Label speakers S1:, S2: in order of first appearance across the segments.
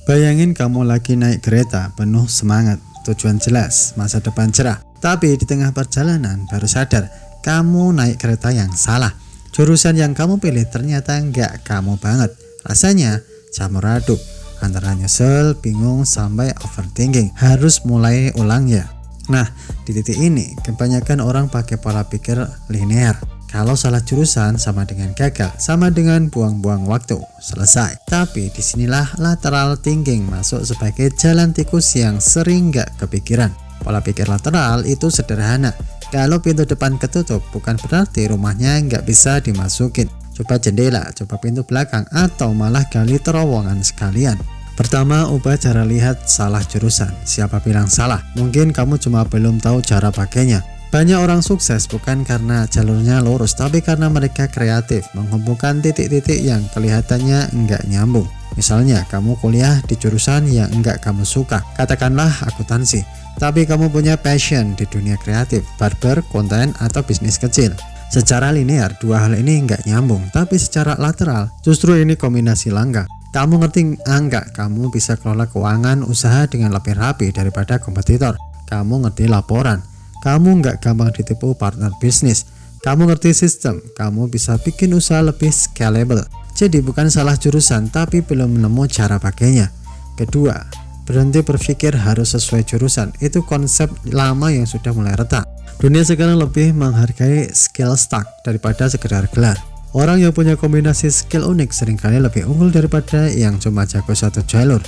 S1: Bayangin kamu lagi naik kereta penuh semangat, tujuan jelas, masa depan cerah. Tapi di tengah perjalanan baru sadar kamu naik kereta yang salah. Jurusan yang kamu pilih ternyata nggak kamu banget. Rasanya campur aduk antara nyesel, bingung, sampai overthinking. Harus mulai ulang ya. Nah, di titik ini kebanyakan orang pakai pola pikir linear. Kalau salah jurusan sama dengan gagal, sama dengan buang-buang waktu, selesai. Tapi disinilah lateral thinking masuk sebagai jalan tikus yang sering nggak kepikiran. Pola pikir lateral itu sederhana. Kalau pintu depan ketutup, bukan berarti rumahnya nggak bisa dimasukin. Coba jendela, coba pintu belakang, atau malah gali terowongan sekalian. Pertama, ubah cara lihat salah jurusan. Siapa bilang salah? Mungkin kamu cuma belum tahu cara pakainya. Banyak orang sukses bukan karena jalurnya lurus, tapi karena mereka kreatif, menghubungkan titik-titik yang kelihatannya enggak nyambung. Misalnya, kamu kuliah di jurusan yang enggak kamu suka, katakanlah akuntansi, tapi kamu punya passion di dunia kreatif, barber, konten, atau bisnis kecil. Secara linear, dua hal ini enggak nyambung, tapi secara lateral, justru ini kombinasi langka. Kamu ngerti enggak, kamu bisa kelola keuangan usaha dengan lebih rapi daripada kompetitor. Kamu ngerti laporan. Kamu nggak gampang ditipu partner bisnis. Kamu ngerti sistem, kamu bisa bikin usaha lebih scalable. Jadi bukan salah jurusan, tapi belum nemu cara pakainya. Kedua, berhenti berpikir harus sesuai jurusan. Itu konsep lama yang sudah mulai retak. Dunia sekarang lebih menghargai skill stack daripada sekedar gelar. Orang yang punya kombinasi skill unik seringkali lebih unggul daripada yang cuma jago satu jalur.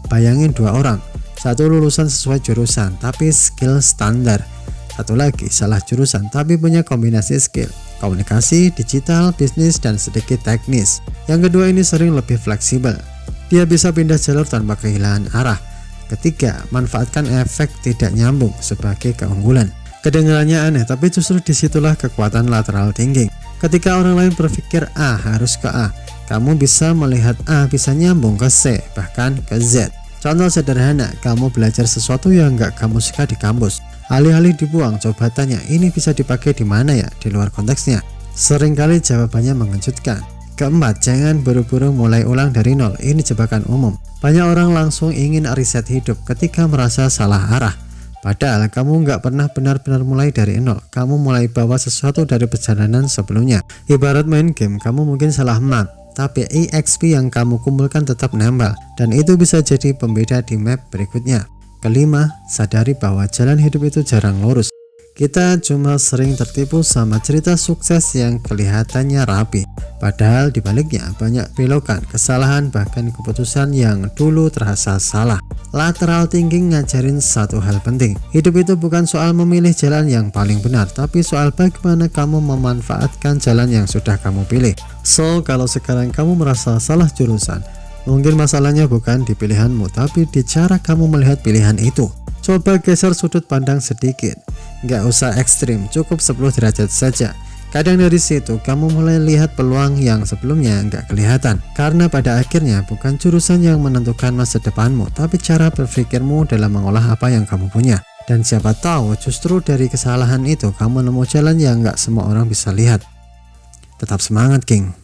S1: Bayangin dua orang, satu lulusan sesuai jurusan tapi skill standar. Satu lagi salah jurusan tapi punya kombinasi skill, komunikasi, digital, bisnis, dan sedikit teknis. Yang kedua ini sering lebih fleksibel. Dia bisa pindah jalur tanpa kehilangan arah. Ketiga, manfaatkan efek tidak nyambung sebagai keunggulan. Kedengarannya aneh, tapi justru disitulah kekuatan lateral thinking. Ketika orang lain berpikir A harus ke A, kamu bisa melihat A bisa nyambung ke C, bahkan ke Z. Contoh sederhana, kamu belajar sesuatu yang nggak kamu suka di kampus. Alih-alih dibuang, coba tanya, ini bisa dipakai di mana ya, di luar konteksnya. Seringkali jawabannya mengejutkan. Keempat, jangan buru-buru mulai ulang dari nol. Ini jebakan umum. Banyak orang langsung ingin riset hidup ketika merasa salah arah. Padahal kamu nggak pernah benar-benar mulai dari nol. Kamu mulai bawa sesuatu dari perjalanan sebelumnya. Ibarat main game, kamu mungkin salah map, tapi EXP yang kamu kumpulkan tetap nempel. Dan itu bisa jadi pembeda di map berikutnya. Kelima, sadari bahwa jalan hidup itu jarang lurus. Kita cuma sering tertipu sama cerita sukses yang kelihatannya rapi. Padahal dibaliknya banyak belokan, kesalahan, bahkan keputusan yang dulu terasa salah. Lateral thinking ngajarin satu hal penting. Hidup itu bukan soal memilih jalan yang paling benar, tapi soal bagaimana kamu memanfaatkan jalan yang sudah kamu pilih. So, kalau sekarang kamu merasa salah jurusan, mungkin masalahnya bukan di pilihanmu, tapi di cara kamu melihat pilihan itu. Coba geser sudut pandang sedikit. Nggak usah ekstrim, cukup 10 derajat saja. Kadang dari situ kamu mulai lihat peluang yang sebelumnya nggak kelihatan. Karena pada akhirnya bukan jurusan yang menentukan masa depanmu, tapi cara berpikirmu dalam mengolah apa yang kamu punya. Dan siapa tahu justru dari kesalahan itu kamu nemu jalan yang nggak semua orang bisa lihat. Tetap semangat, King.